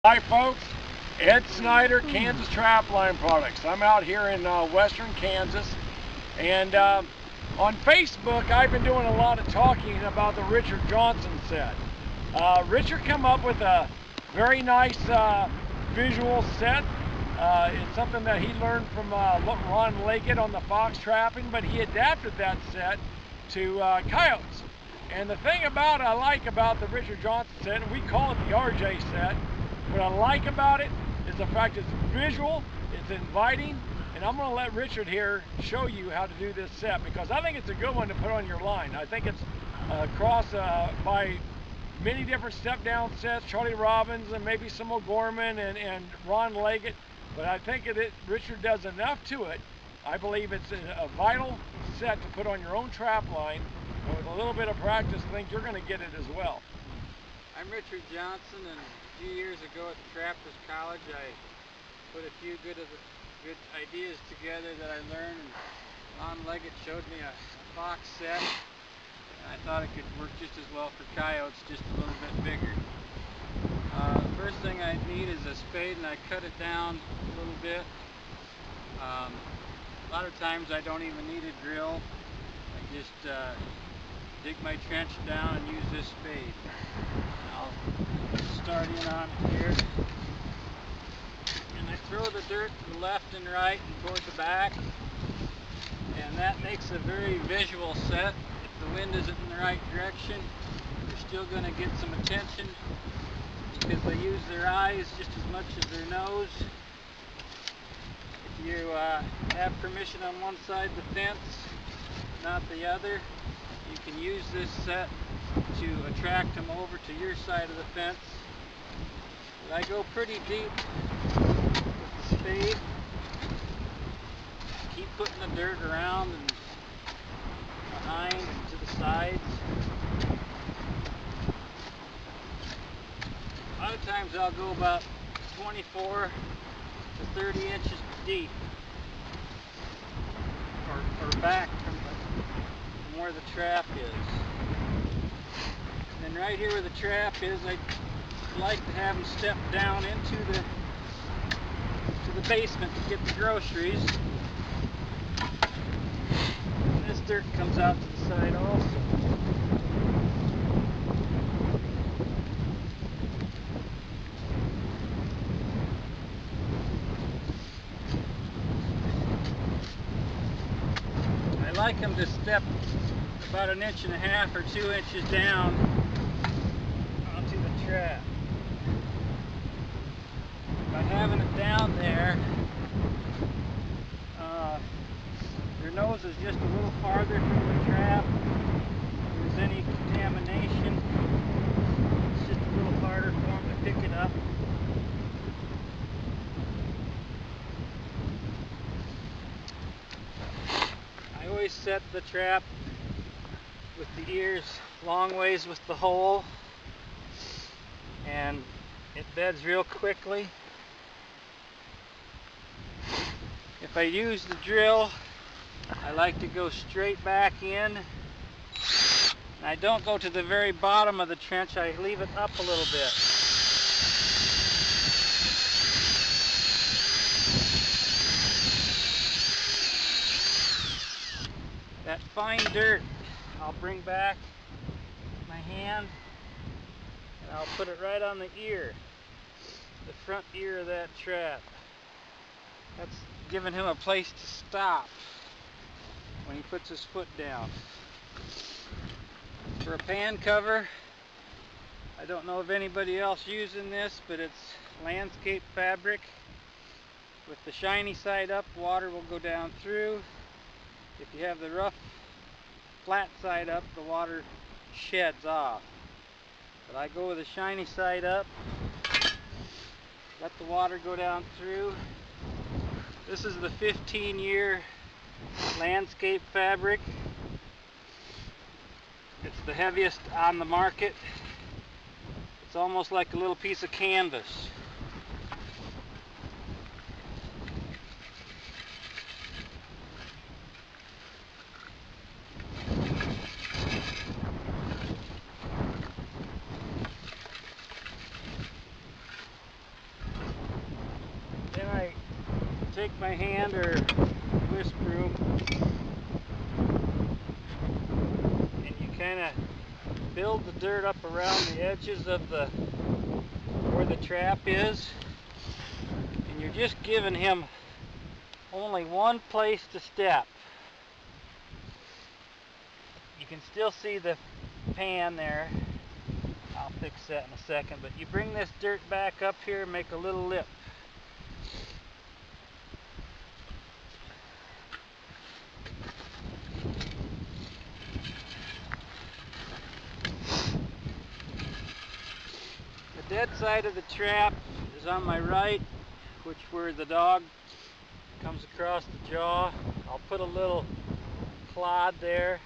Hi folks, Ed Snyder, Kansas Trapline Products. I'm out here in western Kansas, and on Facebook I've been doing a lot of talking about the Richard Johnson set. Richard came up with a very nice visual set. It's something that he learned from Ron Leggett on the fox trapping, but he adapted that set to coyotes. And the thing I like about the Richard Johnson set, and we call it the RJ set, what I like about it is the fact it's visual, it's inviting, and I'm going to let Richard here show you how to do this set, because I think it's a good one to put on your line. I think it's crossed by many different step-down sets, Charlie Robbins and maybe some O'Gorman and Ron Leggett, but I think Richard does enough to it. I believe it's a vital set to put on your own trap line, and with a little bit of practice, I think you're going to get it as well. I'm Richard Johnson, and a few years ago at the Trappers College I put a few good ideas together that I learned, and Ron Leggett showed me a fox set, and I thought it could work just as well for coyotes, just a little bit bigger. The first thing I need is a spade, and I cut it down a little bit. A lot of times I don't even need a drill. I just dig my trench down and use this spade. I'll start in on it here, and I throw the dirt to the left and right and toward the back, and that makes a very visual set. If the wind isn't in the right direction, you're still going to get some attention because they use their eyes just as much as their nose. If you have permission on one side of the fence, not the other, you can use this set to attract them over to your side of the fence. But I go pretty deep with the spade. Keep putting the dirt around and behind and to the sides. A lot of times I'll go about 24 to 30 inches deep, or back from where the trap is. And then right here where the trap is, I like to have them step down into the basement to get the groceries. And this dirt comes out to the side also. I like them to step about 1.5 inches or 2 inches down onto the trap. By having it down there, their nose is just a little farther from the trap. If there's any contamination, it's just a little harder for them to pick it up. I always set the trap with the ears long ways with the hole, and it beds real quickly. If I use the drill, I like to go straight back in, and I don't go to the very bottom of the trench. I leave it up a little bit. That fine dirt I'll bring back my hand, and I'll put it right on the ear, the front ear of that trap. That's giving him a place to stop when he puts his foot down. For a pan cover, I don't know of anybody else using this, but it's landscape fabric. With the shiny side up, water will go down through. If you have the rough, flat side up, the water sheds off. But I go with the shiny side up, let the water go down through. This is the 15-year landscape fabric. It's the heaviest on the market. It's almost like a little piece of canvas. take my hand or whisk broom and you kind of build the dirt up around the edges of where the trap is, and you're just giving him only one place to step. You can still see the pan there. I'll fix that in a second, but you bring this dirt back up here and make a little lip. The dead side of the trap is on my right, which where the dog comes across the jaw. I'll put a little clod there.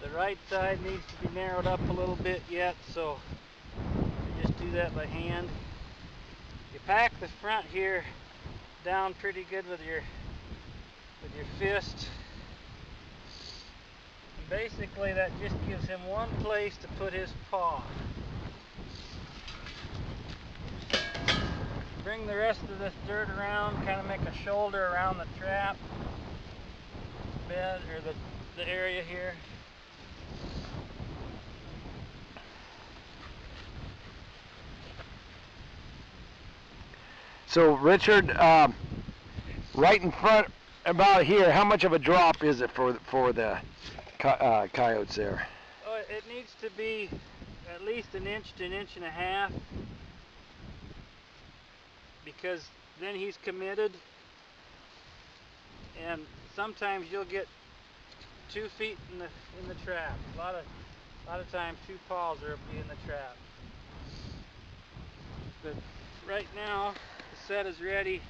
The right side needs to be narrowed up a little bit yet, so you just do that by hand. You pack the front here down pretty good with your fist. And basically that just gives him one place to put his paw. Bring the rest of this dirt around, kind of make a shoulder around the trap bed, or the area here. So Richard, right in front about here, how much of a drop is it for the coyotes there? Oh, it needs to be at least an inch to an inch and a half, because then he's committed, and sometimes you'll get 2 feet in the trap. A lot of times 2 paws will be in the trap. But right now the set is ready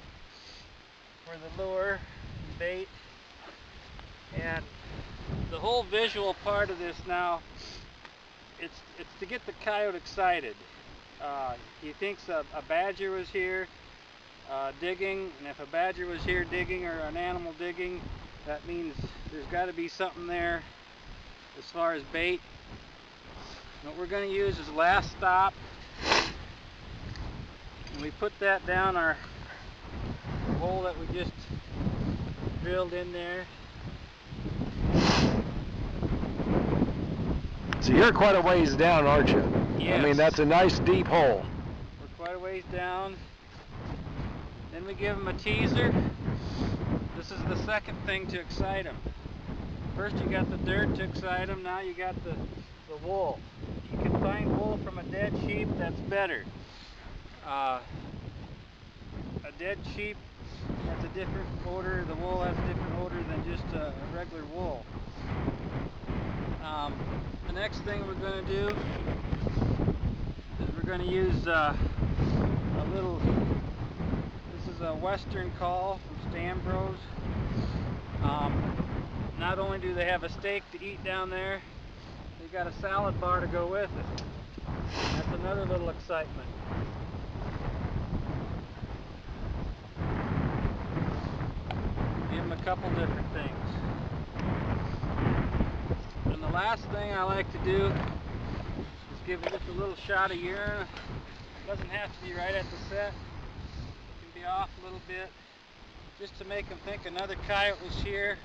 for the lure and bait, and the whole visual part of this now, it's to get the coyote excited. He thinks a badger was here digging, and if a badger was here digging, or an animal digging, that means there's got to be something there as far as bait. What we're going to use is Last Stop, and we put that down our hole that we just drilled in there. So you're quite a ways down, aren't you? Yes. I mean, that's a nice deep hole. We're quite a ways down. Then we give him a teaser. This is the second thing to excite him. First you got the dirt to excite him, now you got the wool. You can find wool from a dead sheep, that's better. A dead sheep has a different odor, the wool has a different odor than just a regular wool. The next thing we're going to do is we're going to use a little, this is a Western call from Stambros. Not only do they have a steak to eat down there, they got a salad bar to go with it. That's another little excitement. Give them a couple different things. And the last thing I like to do is give them just a little shot of urine. It doesn't have to be right at the set. It can be off a little bit, just to make them think another coyote was here.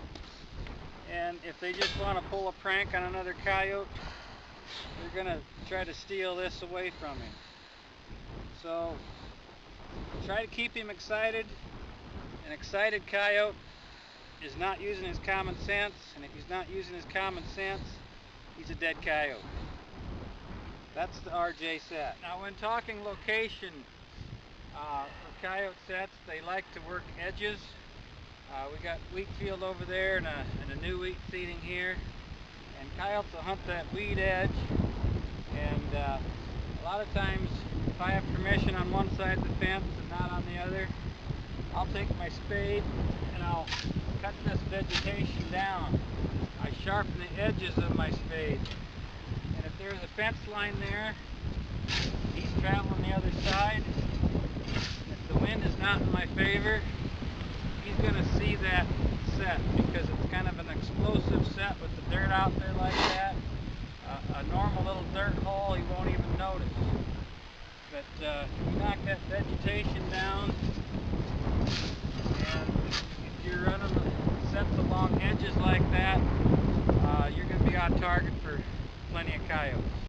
And if they just want to pull a prank on another coyote, they're going to try to steal this away from him. So try to keep him excited. An excited coyote is not using his common sense, and if he's not using his common sense, he's a dead coyote. That's the RJ set. Now when talking location for coyote sets, they like to work edges. We got wheat field over there and a new wheat seeding here, and coyotes will hunt that wheat edge, and a lot of times if I have permission on one side of the fence and not on the other, I'll take my spade and I'll cut this vegetation down. I sharpen the edges of my spade, and if there's a fence line there, he's traveling the other side. If the wind is not in my favor, he's going to see that set, because it's kind of an explosive set with the dirt out there like that. A normal little dirt hole he won't even notice. But you knock that vegetation down, And if you're running the scents along edges like that, you're going to be on target for plenty of coyotes.